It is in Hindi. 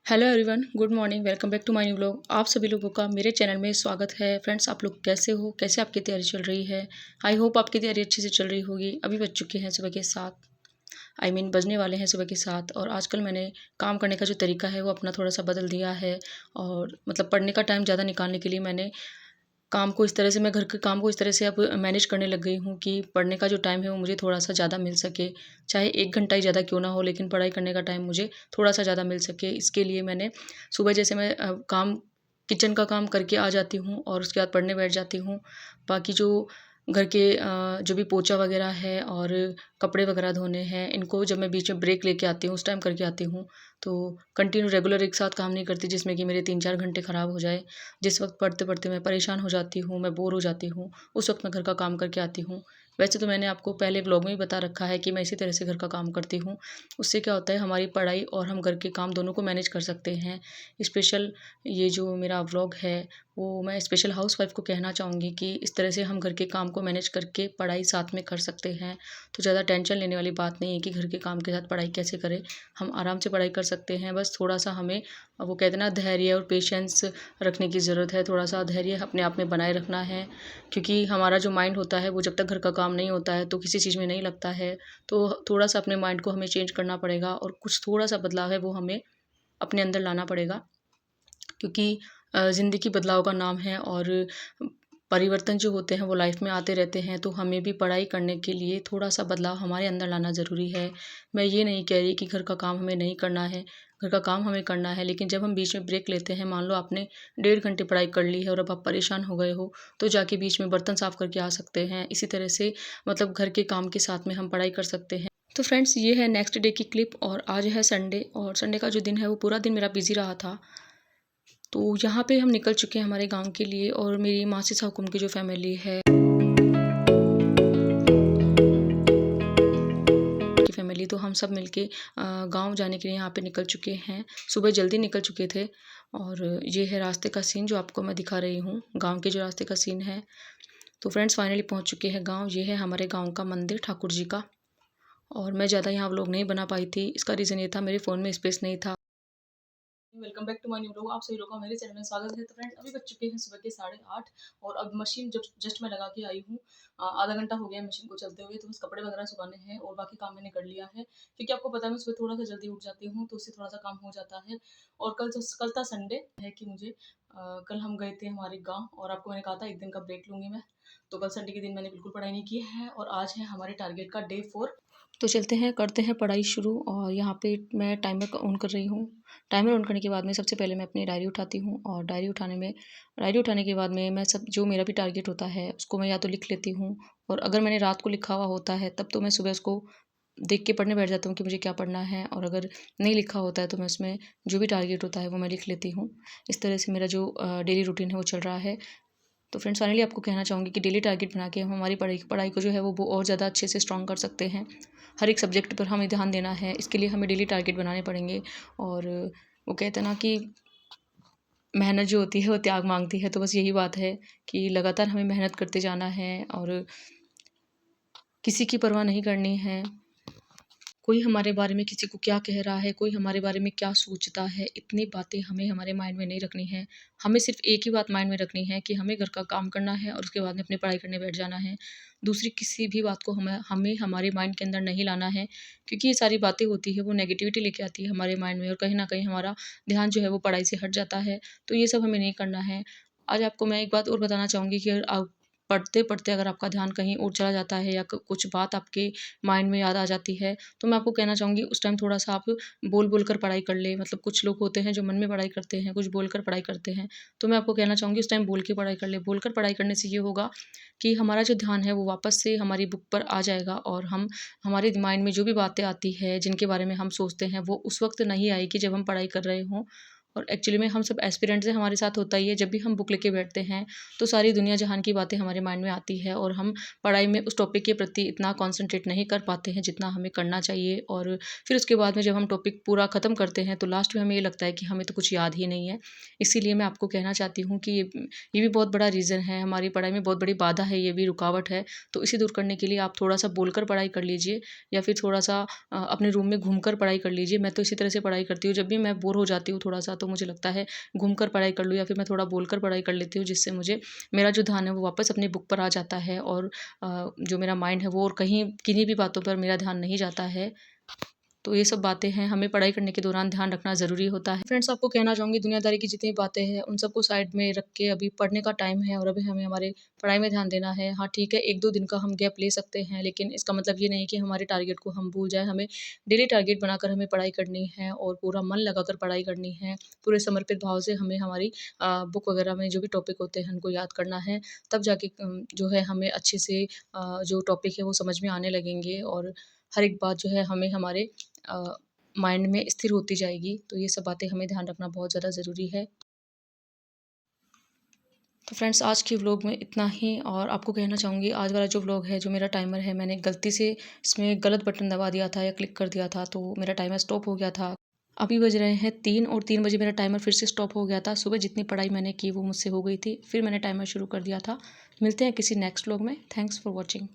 Hello everyone, good morning. Welcome back to my new vlog. आप सभी लोगों का मेरे चैनल में स्वागत है। फ्रेंड्स, आप लोग कैसे हो? कैसे आपकी तैयारी चल रही है? आई होप आपकी तैयारी अच्छे से चल रही होगी। अभी बज चुके हैं सुबह के 7, बजने वाले हैं सुबह के 7। और आजकल मैंने काम करने का जो तरीका है वो अपना थोड़ा सा बदल दिया है। और मतलब पढ़ने का टाइम ज़्यादा निकालने के लिए मैंने काम को इस तरह से मैं घर के काम को इस तरह से अब मैनेज करने लग गई हूँ कि पढ़ने का जो टाइम है वो मुझे थोड़ा-सा ज़्यादा मिल सके। चाहे 1 घंटा ही ज़्यादा क्यों ना हो, लेकिन पढ़ाई करने का टाइम मुझे थोड़ा-सा ज़्यादा मिल सके। इसके लिए मैंने सुबह जैसे मैं काम किचन का काम करके आ जाती हूँ और उसके बाद पढ़ने बैठ जाती हूँ। बाकी जो घर के जो भी पोछा वगैरह है और कपड़े वगैरह धोने हैं, इनको जब मैं बीच में ब्रेक लेके आती हूँ, उस टाइम करके आती हूँ। तो कंटिन्यू रेगुलर एक साथ काम नहीं करती जिसमें कि मेरे 3-4 घंटे ख़राब हो जाए। जिस वक़्त पढ़ते-पढ़ते मैं परेशान हो जाती हूँ, मैं बोर हो जाती हूँ, उस वक़्त मैं घर का काम करके आती हूँ। वैसे तो मैंने आपको पहले व्लॉग में भी बता रखा है कि मैं इसी तरह से घर का काम करती हूँ। उससे क्या होता है, हमारी पढ़ाई और हम घर के काम दोनों को मैनेज कर सकते हैं। स्पेशल ये जो मेरा व्लॉग है, वो मैं स्पेशल हाउसवाइफ़ को कहना चाहूँगी कि इस तरह से हम घर के काम को मैनेज करके पढ़ाई साथ में कर सकते हैं। तो ज़्यादा टेंशन लेने वाली बात नहीं है कि घर के काम के साथ पढ़ाई कैसे करें। हम आराम से पढ़ाई कर सकते हैं। बस थोड़ा-सा हमें वो कहते हैं ना, धैर्य और पेशेंस रखने की ज़रूरत है। थोड़ा-सा धैर्य अपने आप में बनाए रखना है, क्योंकि हमारा जो माइंड होता है वो जब तक घर का काम नहीं होता है तो किसी चीज़ में नहीं लगता है। तो थोड़ा-सा अपने माइंड को हमें चेंज करना पड़ेगा और कुछ थोड़ा-सा बदलाव है वो हमें अपने अंदर लाना पड़ेगा। क्योंकि ज़िंदगी बदलाव का नाम है और परिवर्तन जो होते हैं वो लाइफ में आते रहते हैं। तो हमें भी पढ़ाई करने के लिए थोड़ा-सा बदलाव हमारे अंदर लाना ज़रूरी है। मैं ये नहीं कह रही कि घर का काम हमें नहीं करना है, घर का काम हमें करना है, लेकिन जब हम बीच में ब्रेक लेते हैं, मान लो आपने 1.5 घंटे पढ़ाई कर ली है और अब आप परेशान हो गए हो, तो जाके बीच में बर्तन साफ़ करके आ सकते हैं। इसी तरह से मतलब घर के काम के साथ में हम पढ़ाई कर सकते हैं। तो फ्रेंड्स, ये है नेक्स्ट डे की क्लिप और आज है संडे और संडे का जो दिन है वो पूरा दिन मेरा बिज़ी रहा था। तो यहाँ पे हम निकल चुके हैं हमारे गाँव के लिए और मेरी मासी साकुम की जो फैमिली है की फैमिली, तो हम सब मिलके गाँव जाने के लिए यहाँ पे निकल चुके हैं। सुबह जल्दी निकल चुके थे और ये है रास्ते का सीन जो आपको मैं दिखा रही हूँ, गाँव के जो रास्ते का सीन है। तो फ्रेंड्स, फाइनली पहुँच चुके हैं गाँव। ये है हमारे गाँव का मंदिर ठाकुर जी का। और मैं ज़्यादा यहाँ व्लॉग नहीं बना पाई थी। इसका रीज़न ये था, मेरे फ़ोन में स्पेस नहीं था। Welcome back to my new vlog. आप सभी लोगों का मेरे चैनल में स्वागत है। तो फ्रेंड्स, अभी बज चुके हैं सुबह के 8:30 और अब मशीन जब जस्ट मैं लगा के आई हूँ। आधा घंटा हो गया है मशीन को चलते हुए, तो बस कपड़े वगैरह सुखाने हैं और बाकी काम मैंने कर लिया है, क्योंकि आपको पता है मैं सुबह थोड़ा सा जल्दी उठ जाती हूँ तो उससे थोड़ा सा काम हो जाता है। और कल था संडे है कि मुझे कल हम गए थे हमारे गाँव और आपको मैंने कहा था 1 दिन का ब्रेक लूँगी मैं। तो कल संडे के दिन मैंने बिल्कुल पढ़ाई नहीं की है और आज है हमारे टारगेट का डे 4। तो चलते हैं, करते हैं पढ़ाई शुरू। और यहाँ पे मैं टाइमर ऑन कर रही हूँ। टाइमर ऑन करने के बाद में सबसे पहले मैं अपनी डायरी उठाती हूँ और डायरी उठाने के बाद में मैं सब जो मेरा भी टारगेट होता है उसको मैं या तो लिख लेती हूँ, और अगर मैंने रात को लिखा हुआ होता है तब तो मैं सुबह उसको देख के पढ़ने बैठ जाती हूँ कि मुझे क्या पढ़ना है, और अगर नहीं लिखा होता है तो मैं उसमें जो भी टारगेट होता है वो मैं लिख लेती हूँ। इस तरह से मेरा जो डेली रूटीन है वो चल रहा है। तो फ्रेंड्स, फाइनली आपको कहना चाहूँगी कि डेली टारगेट बना के हम हमारी पढ़ाई को जो है वो और ज़्यादा अच्छे से स्ट्रॉन्ग कर सकते हैं। हर एक सब्जेक्ट पर हमें ध्यान देना है, इसके लिए हमें डेली टारगेट बनाने पड़ेंगे। और वो कहते हैं ना कि मेहनत जो होती है वो त्याग मांगती है, तो बस यही बात है कि लगातार हमें मेहनत करते जाना है और किसी की परवाह नहीं करनी है। कोई हमारे बारे में किसी को क्या कह रहा है, कोई हमारे बारे में क्या सोचता है, इतनी बातें हमें हमारे माइंड में नहीं रखनी है। हमें सिर्फ़ एक ही बात माइंड में रखनी है कि हमें घर का काम करना है और उसके बाद में अपनी पढ़ाई करने बैठ जाना है। दूसरी किसी भी बात को हमें हमें हमारे माइंड के अंदर नहीं लाना है, क्योंकि ये सारी बातें होती हैं वो नेगेटिविटी लेके आती है हमारे माइंड में और कहीं न कहीं हमारा ध्यान जो है वो पढ़ाई से हट जाता है। तो ये सब हमें नहीं करना है। आज आपको मैं एक बात और बताना चाहूँगी कि आप पढ़ते-पढ़ते अगर आपका ध्यान कहीं और चला जाता है या क कुछ बात आपके माइंड में याद आ जाती है, तो मैं आपको कहना चाहूँगी उस टाइम थोड़ा-सा आप बोल-बोल कर पढ़ाई कर लें। मतलब कुछ लोग होते हैं जो मन में पढ़ाई करते हैं, कुछ बोलकर पढ़ाई करते हैं। तो मैं आपको कहना चाहूँगी उस टाइम बोल के पढ़ाई कर लें। बोलकर पढ़ाई करने से ये होगा कि हमारा जो ध्यान है वो वापस से हमारी बुक पर आ जाएगा और हम हमारे माइंड में जो भी बातें आती हैं, जिनके बारे में हम सोचते हैं, वो उस वक़्त नहीं आएगी जब हम पढ़ाई कर रहे हों। और एक्चुअली में हम सब एस्पिरेंट से हमारे साथ होता ही है, जब भी हम बुक लेके बैठते हैं तो सारी दुनिया जहान की बातें हमारे माइंड में आती है और हम पढ़ाई में उस टॉपिक के प्रति इतना कॉन्सेंट्रेट नहीं कर पाते हैं जितना हमें करना चाहिए। और फिर उसके बाद में जब हम टॉपिक पूरा ख़त्म करते हैं तो लास्ट में हमें ये लगता है कि हमें तो कुछ याद ही नहीं है। इसीलिए मैं आपको कहना चाहती हूँ कि ये भी बहुत बड़ा रीज़न है, हमारी पढ़ाई में बहुत बड़ी बाधा है, ये भी रुकावट है। तो इसे दूर करने के लिए आप थोड़ा-सा बोलकर पढ़ाई कर लीजिए या फिर थोड़ा-सा अपने रूम में घूमकर पढ़ाई कर लीजिए। मैं तो इसी तरह से पढ़ाई करती हूँ, जब भी मैं बोर हो जाती हूँ थोड़ा-सा तो मुझे लगता है घूमकर पढ़ाई कर लूँ या फिर मैं थोड़ा बोलकर पढ़ाई कर लेती हूँ, जिससे मुझे मेरा जो ध्यान है वो वापस अपनी बुक पर आ जाता है और जो मेरा माइंड है वो और कहीं किन्हीं भी बातों पर मेरा ध्यान नहीं जाता है। तो ये सब बातें हैं, हमें पढ़ाई करने के दौरान ध्यान रखना ज़रूरी होता है। फ्रेंड्स, आपको कहना चाहूँगी दुनियादारी की जितनी बातें हैं उन सबको साइड में रख के अभी पढ़ने का टाइम है और अभी हमें हमारे पढ़ाई में ध्यान देना है। हाँ ठीक है, 1-2 दिन का हम गैप ले सकते हैं, लेकिन इसका मतलब ये नहीं कि हमारे टारगेट को हम भूल जाएँ। हमें डेली टारगेट बनाकर हमें पढ़ाई करनी है और पूरा मन लगाकर पढ़ाई करनी है। पूरे समर्पित भाव से हमें हमारी बुक वगैरह में जो भी टॉपिक होते हैं उनको याद करना है। तब जाके जो है हमें अच्छे से जो टॉपिक है वो समझ में आने लगेंगे और हर एक बात जो है हमें हमारे माइंड में स्थिर होती जाएगी। तो ये सब बातें हमें ध्यान रखना बहुत ज़्यादा ज़रूरी है। तो फ्रेंड्स, आज के व्लॉग में इतना ही और आपको कहना चाहूँगी आज वाला जो व्लॉग है, जो मेरा टाइमर है, मैंने गलती से इसमें गलत बटन दबा दिया था या क्लिक कर दिया था तो मेरा टाइमर स्टॉप हो गया था। अभी बज रहे हैं 3 और 3 बजे मेरा टाइमर फिर से स्टॉप हो गया था। सुबह जितनी पढ़ाई मैंने की वो मुझसे हो गई थी। फिर मैंने टाइमर शुरू कर दिया था। मिलते हैं किसी नेक्स्ट व्लॉग में। Thanks for watching.